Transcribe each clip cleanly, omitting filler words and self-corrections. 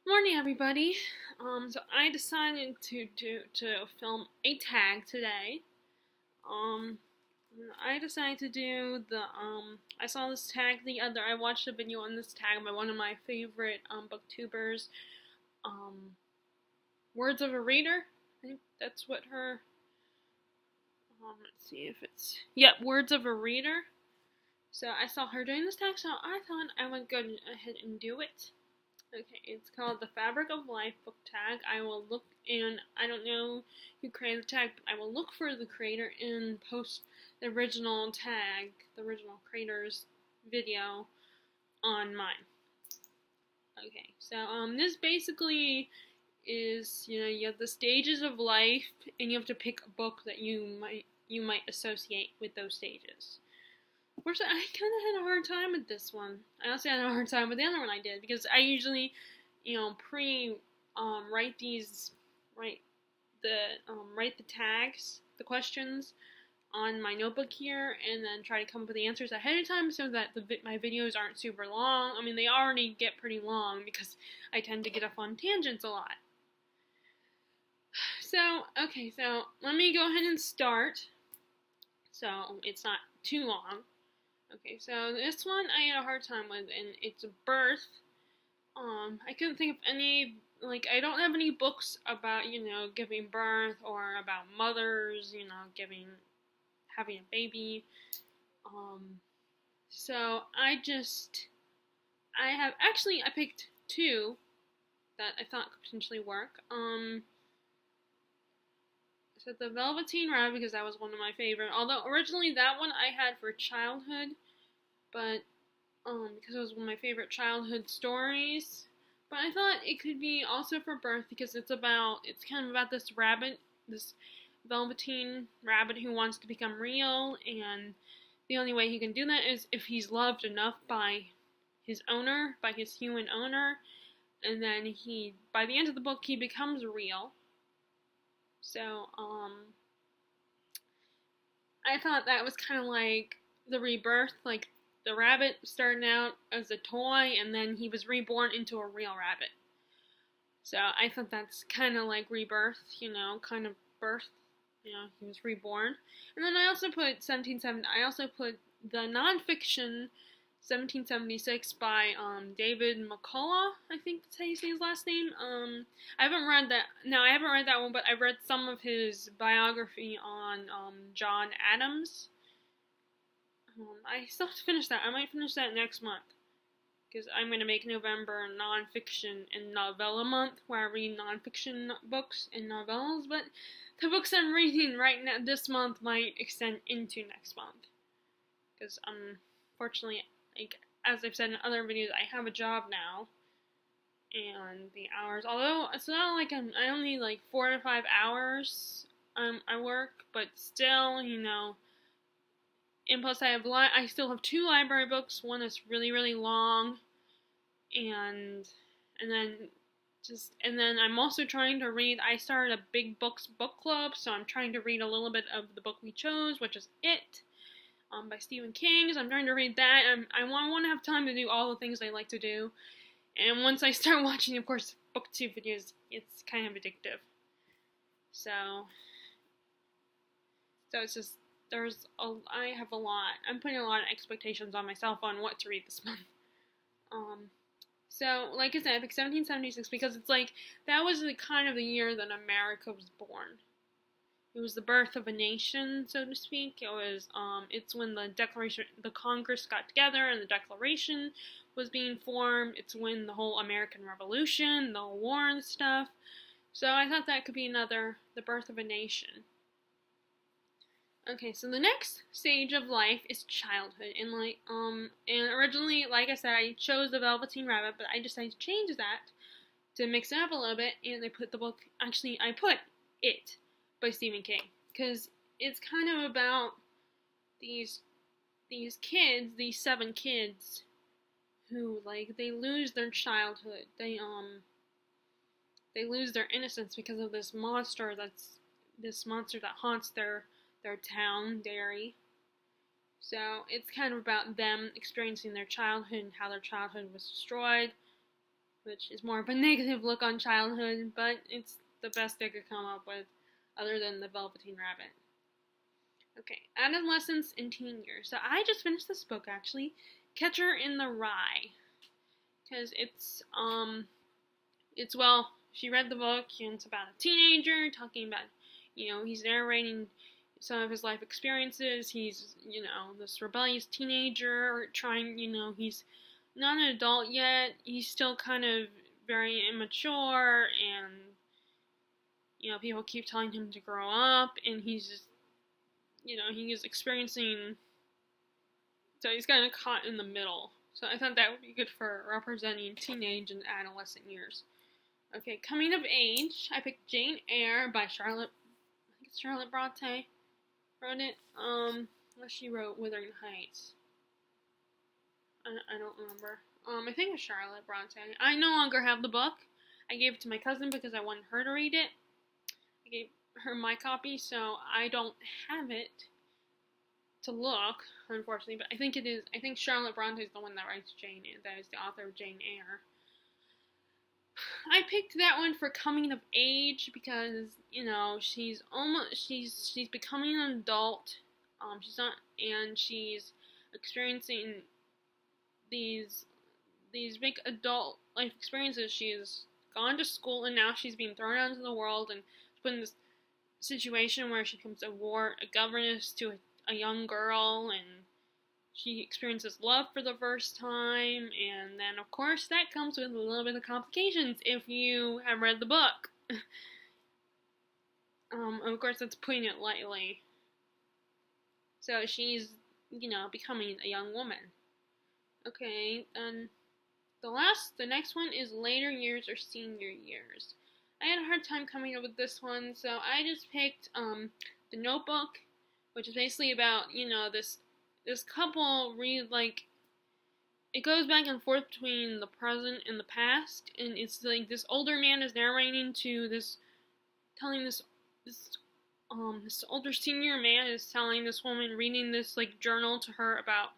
Morning, everybody. So I decided to film a tag today. Um, I decided to do I saw this tag I watched a video on this tag by one of my favorite booktubers. Um, Words of a Reader. I think that's what her. Let's see if it's Words of a Reader. So I saw her doing this tag, so I thought I would go ahead and do it. Okay, it's called the Fabric of Life book tag. I will look and I don't know who created the tag, but I will look for the creator and post the original tag, the original creator's video on mine. Okay, so this basically is, you have the stages of life and you have to pick a book that you might associate with those stages. Unfortunately, I kind of had a hard time with this one. I also had a hard time with the other one I did because I usually, write write the tags, the questions on my notebook here, and then try to come up with the answers ahead of time so that my videos aren't super long. I mean, they already get pretty long because I tend to get off on tangents a lot. So, okay, so let me go ahead and start. So it's not too long. Okay, so this one I had a hard time with, and it's a birth. I couldn't think of any, I don't have any books about, giving birth or about mothers, having a baby. So I picked two that I thought could potentially work. So the Velveteen Rabbit, because that was one of my favorite, although originally that one I had for childhood, but because it was one of my favorite childhood stories. But I thought it could be also for birth because it's kind of about this rabbit, this Velveteen Rabbit who wants to become real, and the only way he can do that is if he's loved enough by his owner, by his human owner, and then by the end of the book, he becomes real. So, I thought that was kind of like the rebirth, like the rabbit starting out as a toy and then he was reborn into a real rabbit. So I thought that's kind of like rebirth, kind of birth. He was reborn. And then I also put the nonfiction 1776 by David McCullough, I think that's how you say his last name. I haven't read that. No, I haven't read that one, but I read some of his biography on John Adams. I still have to finish that. I might finish that next month because I'm going to make November nonfiction and novella month where I read nonfiction books and novellas, but the books I'm reading right now this month might extend into next month because unfortunately, as I've said in other videos, I have a job now, and the hours, although it's not like I only need 4 to 5 hours I work, but still, and plus I still have 2 library books. One is really, really long, and then I'm also trying to read. I started a big books book club, so I'm trying to read a little bit of the book we chose, which is It. By Stephen King, so I'm trying to read that. I want to have time to do all the things I like to do, and once I start watching, of course, booktube videos, it's kind of addictive. So it's just I have a lot. I'm putting a lot of expectations on myself on what to read this month. So like I said, I picked 1776 because it's that was the kind of the year that America was born. It was the birth of a nation, so to speak. It's when the Congress got together and the Declaration was being formed. It's when the whole American Revolution, the whole war and stuff. So I thought that could be the birth of a nation. Okay, so the next stage of life is childhood, and originally, like I said, I chose the Velveteen Rabbit, but I decided to change that to mix it up a little bit, and I put It by Stephen King, because it's kind of about these kids, these 7 kids, who they lose their childhood. They lose their innocence because of this monster that haunts their town, Derry. So it's kind of about them experiencing their childhood and how their childhood was destroyed. which is more of a negative look on childhood, but it's the best I could come up with, other than the Velveteen Rabbit. Okay, Adolescence and Teen Years. So I just finished this book, actually, Catcher in the Rye, because well, she read the book, and it's about a teenager talking about, he's narrating some of his life experiences. He's, this rebellious teenager trying, he's not an adult yet. He's still kind of very immature, and, people keep telling him to grow up, and he's just, he is experiencing, so he's kind of caught in the middle. So I thought that would be good for representing teenage and adolescent years. Okay, coming of age, I picked Jane Eyre by Charlotte Bronte wrote it. What she wrote, Wuthering Heights. I don't remember. I think it was Charlotte Bronte. I no longer have the book. I gave it to my cousin because I wanted her to read it. I gave her my copy, so I don't have it to look, unfortunately, but I think Charlotte Bronte is the one that writes Jane Eyre, that is the author of Jane Eyre. I picked that one for coming of age because, she's becoming an adult, she's experiencing these big adult life experiences. She's gone to school, and now she's being thrown out into the world and put in this situation where she becomes a governess to a young girl, and she experiences love for the first time, and then of course that comes with a little bit of complications if you have read the book. Of course that's putting it lightly. So she's, becoming a young woman. Okay, and the next one is Later Years or Senior Years. I had a hard time coming up with this one, so I just picked The Notebook, which is basically about, this couple it goes back and forth between the present and the past, and it's like this older man is narrating to this older senior man is telling this woman, reading this journal to her about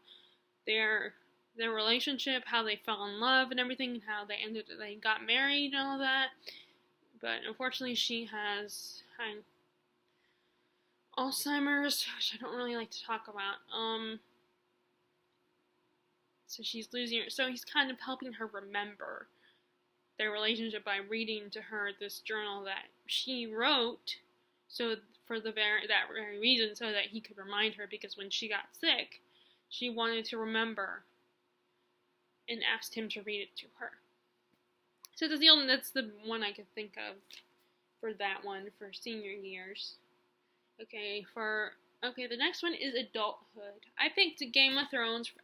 their relationship, how they fell in love and everything, and how they got married and all that. But unfortunately she has Alzheimer's, which I don't really like to talk about. So she's losing her. So he's kind of helping her remember their relationship by reading to her this journal that she wrote. So for that very reason, so that he could remind her, because when she got sick, she wanted to remember, and asked him to read it to her. So that's the one I could think of for that one for senior years. Okay, the next one is Adulthood. I picked Game of Thrones for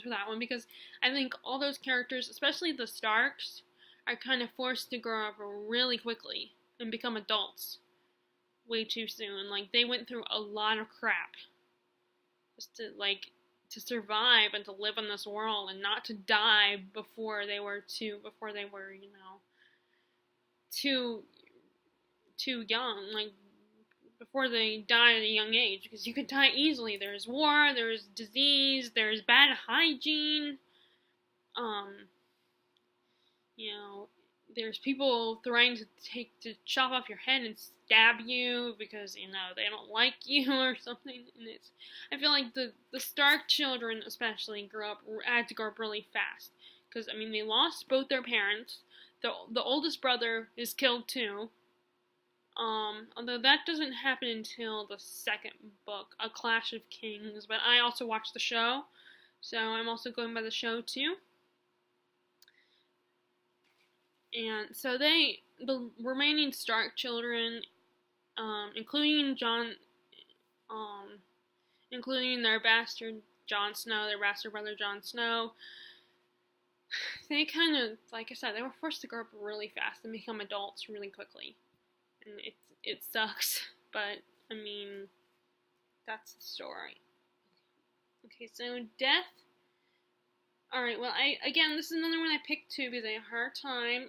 that one because I think all those characters, especially the Starks, are kind of forced to grow up really quickly and become adults way too soon. They went through a lot of crap just to survive and to live in this world and not to die before they were too young, before they die at a young age, because you could die easily. There's war, there's disease, there's bad hygiene, there's people trying to chop off your head and stab you because, they don't like you or something. And I feel like the Stark children especially had to grow up really fast. Because, they lost both their parents. The oldest brother is killed too. Although that doesn't happen until the second book, A Clash of Kings. But I also watched the show, so I'm also going by the show too. And so the remaining Stark children, including their bastard Jon Snow, their bastard brother Jon Snow, they kind of, like I said, they were forced to grow up really fast and become adults really quickly. And it sucks, but, that's the story. Okay, so Death. Alright, well, this is another one I picked too because I had a hard time.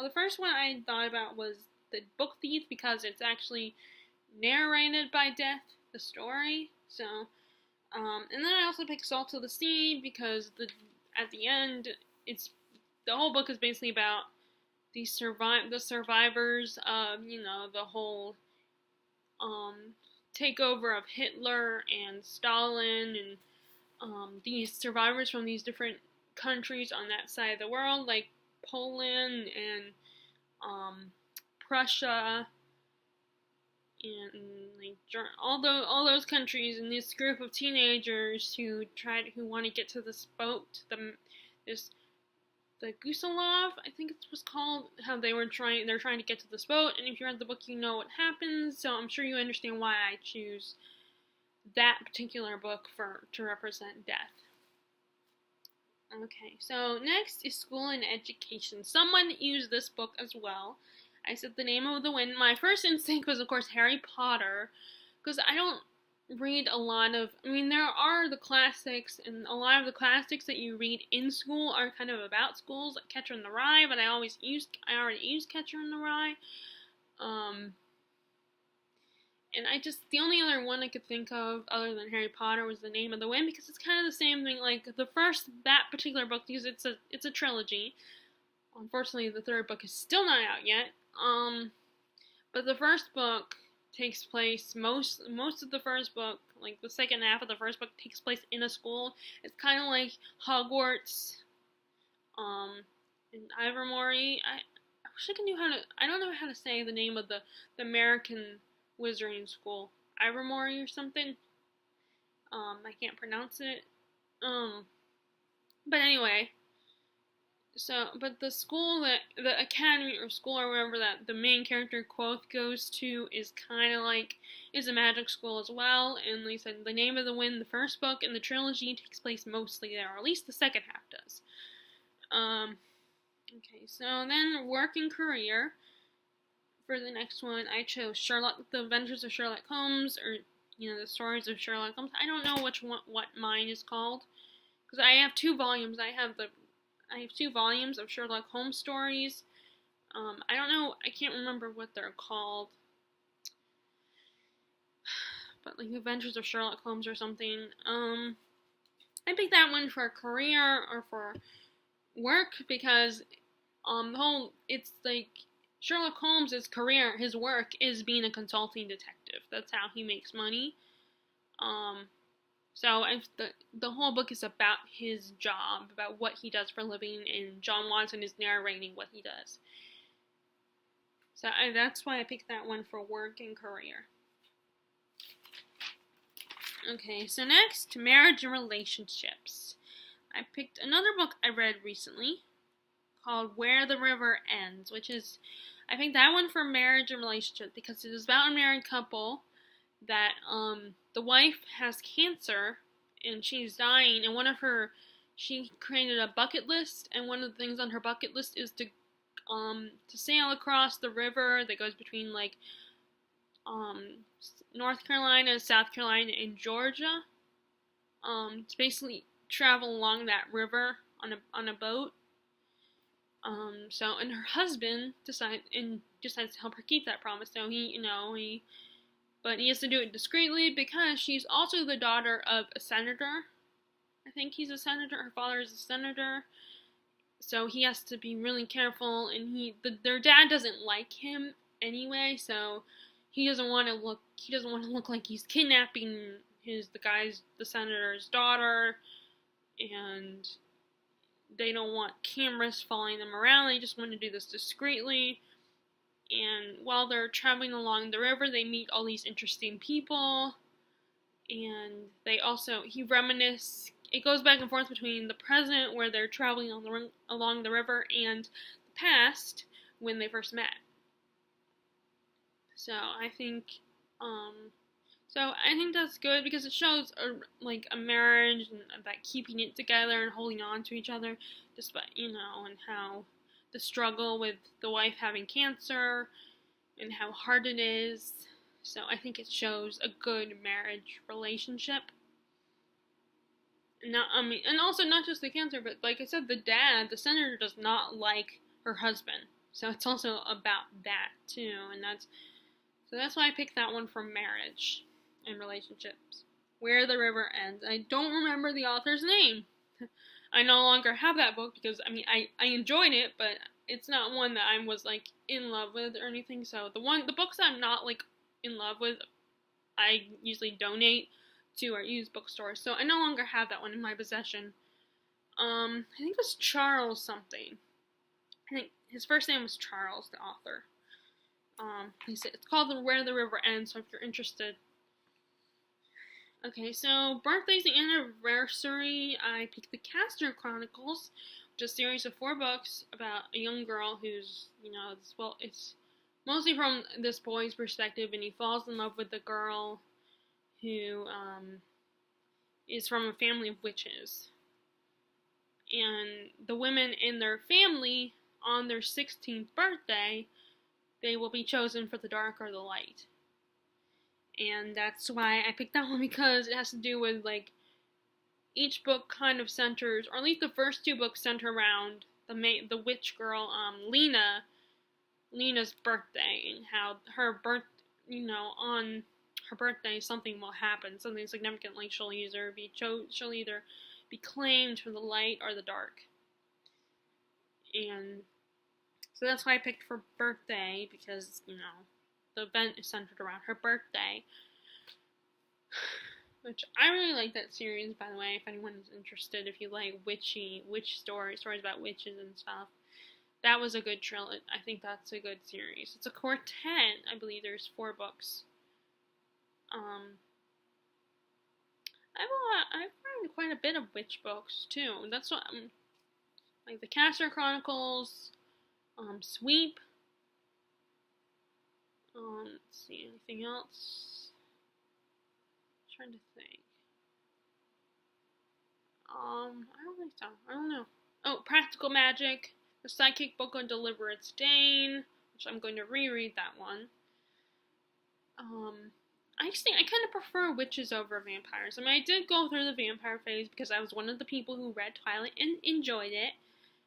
The first one I thought about was The Book Thief because it's actually narrated by Death, the story. So, and then I also picked Salt of the Sea because at the end, it's the whole book is basically about the survivors of the whole takeover of Hitler and Stalin, and these survivors from these different countries on that side of the world, like Poland and Prussia, and like all those countries, and this group of teenagers who want to get to this boat, the Gusilov, I think it was called, how they're trying to get to this boat, and if you read the book, you know what happens, so I'm sure you understand why I choose that particular book to represent death. Okay, so next is School and Education. Someone used this book as well. I said The Name of the Wind. My first instinct was, of course, Harry Potter, because I don't read a lot of, there are the classics, and a lot of the classics that you read in school are kind of about schools, like Catcher in the Rye, but I already used Catcher in the Rye. And the only other one I could think of other than Harry Potter was The Name of the Wind, because it's kind of the same thing, like that particular book, because it's a trilogy. Unfortunately, the third book is still not out yet. But the first book takes place, most of the first book, like the second half of the first book, takes place in a school. It's kind of like Hogwarts, and Ivermorty. I wish I knew I don't know how to say the name of the American Wizarding School. Ivermorty or something. I can't pronounce it. But anyway. But the school the academy or school or wherever that the main character Quoth goes to is a magic school as well, and like I said, The Name of the Wind, the first book in the trilogy, takes place mostly there, or at least the second half does. Okay, so then work and career. For the next one, I chose The Adventures of Sherlock Holmes, or the stories of Sherlock Holmes. I don't know what mine is called, because I have 2 volumes. I have 2 volumes of Sherlock Holmes stories. I don't know, I can't remember what they're called. But like Adventures of Sherlock Holmes or something. I picked that one for career or for work because it's like Sherlock Holmes' career, his work is being a consulting detective. That's how he makes money. So the whole book is about his job, about what he does for a living, and John Watson is narrating what he does. So that's why I picked that one for work and career. Okay, so next, marriage and relationships. I picked another book I read recently called Where the River Ends, I picked that one for marriage and relationship because it is about a married couple that the wife has cancer and she's dying, and she created a bucket list, and one of the things on her bucket list is to sail across the river that goes between like North Carolina, South Carolina, and Georgia. To basically travel along that river on a boat. And her husband decides to help her keep that promise. So but he has to do it discreetly because she's also the daughter of a senator. I think he's a senator. Her father is a senator. So he has to be really careful, and their dad doesn't like him anyway, so he doesn't want to look like he's kidnapping the senator's daughter, and they don't want cameras following them around. They just want to do this discreetly. And while they're traveling along the river, they meet all these interesting people, and it goes back and forth between the present, where they're traveling along the river, and the past, when they first met. So I think that's good because it shows a marriage and about keeping it together and holding on to each other, despite and how the struggle with the wife having cancer and how hard it is. So I think it shows a good marriage relationship. And also not just the cancer, but like I said, the senator does not like her husband. So it's also about that too, and that's why I picked that one for marriage and relationships. Where the River Ends. I don't remember the author's name. I no longer have that book because, I mean, I enjoyed it, but it's not one that I was, like, in love with or anything. So the books I'm not, like, in love with, I usually donate to or use bookstores. So I no longer have that one in my possession. I think it was Charles something. I think his first name was Charles, the author. It's called Where the River Ends, so if you're interested. Okay, so Birthdays and Anniversary, I picked the Castor Chronicles, which is a series of 4 books about a young girl who's, it's mostly from this boy's perspective, and he falls in love with a girl who, is from a family of witches. And the women in their family, on their 16th birthday, they will be chosen for the dark or the light. And that's why I picked that one, because it has to do with, like, each book kind of centers, or at least the first 2 books center around the witch girl, Lena's birthday, and how on her birthday something will happen, something significant, like she'll either be claimed for the light or the dark. And so that's why I picked for birthday, because, the event is centered around her birthday. Which, I really like that series, by the way, if anyone is interested, if you like witch stories about witches and stuff. That was a good trilogy. I think that's a good series. It's a quartet. I believe there's 4 books. I've read quite a bit of witch books, too. That's what, like the Castor Chronicles, Sweep. Let's see, anything else? I'm trying to think. I don't think so. I don't know. Oh, Practical Magic, the Psychic Book on Deliverance Dane, which I'm going to reread that one. I kind of prefer witches over vampires. I mean, I did go through the vampire phase because I was one of the people who read Twilight and enjoyed it.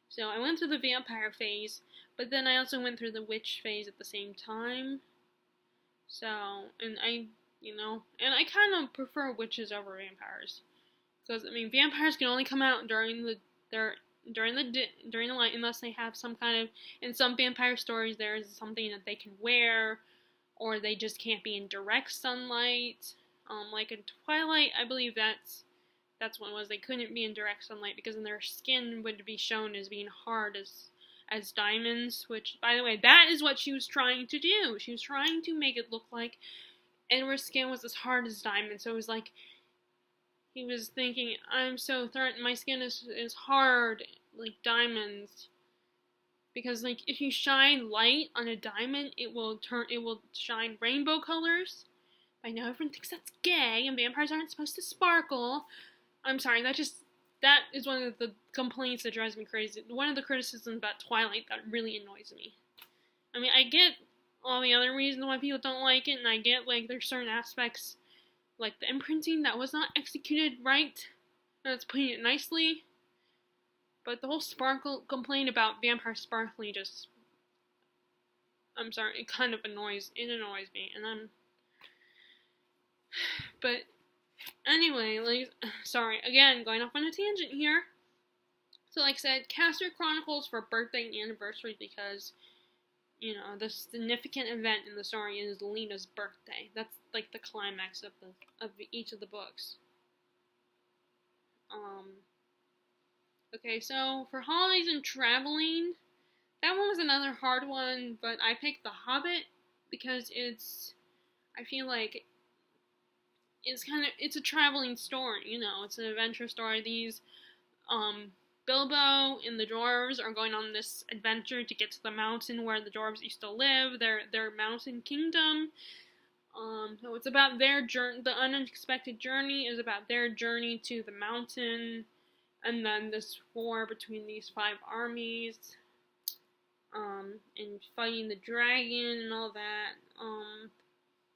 So I went through the vampire phase, but then I also went through the witch phase at the same time. So, and I kind of prefer witches over vampires. Because, I mean, vampires can only come out during the light, unless they have some kind of, in some vampire stories there is something that they can wear, or they just can't be in direct sunlight. Like in Twilight, I believe that's what it was. They couldn't be in direct sunlight because then their skin would be shown as being hard as diamonds, which, by the way, that is what she was trying to do. She was trying to make it look like Edward's skin was as hard as diamonds. So it was like, he was thinking, I'm so threatened, my skin is hard, like diamonds. Because, like, if you shine light on a diamond, it will shine rainbow colors. I know everyone thinks that's gay, and vampires aren't supposed to sparkle. I'm sorry, that is one of the complaints that drives me crazy. One of the criticisms about Twilight that really annoys me. I mean, I get all the other reasons why people don't like it, and I get, like, there's certain aspects, like the imprinting that was not executed right. That's putting it nicely. But the whole sparkle complaint about vampire sparkly I'm sorry, it kind of annoys me, and but anyway, like, sorry, again, going off on a tangent here. So, like I said, Castor Chronicles for birthday and anniversary because, the significant event in the story is Lena's birthday. That's, like, the climax of each of the books. Okay, so for holidays and traveling, that one was another hard one, but I picked The Hobbit because I feel like it's a traveling story, it's an adventure story. These, Bilbo and the dwarves are going on this adventure to get to the mountain where the dwarves used to live, their mountain kingdom. So it's about their journey. The unexpected journey is about their journey to the mountain, and then this war between these 5 armies, and fighting the dragon and all that.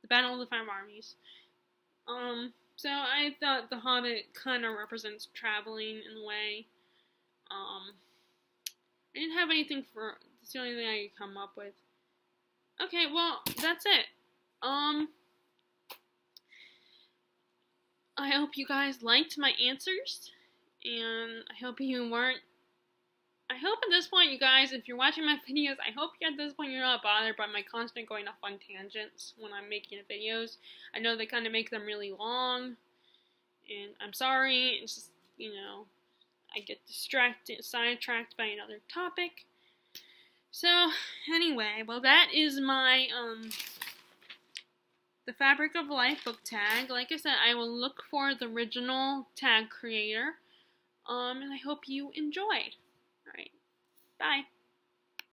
The Battle of the 5 Armies. So I thought The Hobbit kind of represents traveling in a way. I didn't have anything it's the only thing I could come up with. Okay, well, that's it. I hope you guys liked my answers, And I hope you weren't. I hope at this point, you guys, if you're watching my videos, I hope at this point you're not bothered by my constant going off on tangents when I'm making videos. I know they kind of make them really long, and I'm sorry. It's just, I get distracted, sidetracked by another topic. So, anyway, well, that is my, the Fabric of Life book tag. Like I said, I will look for the original tag creator, and I hope you enjoyed. Alright, bye.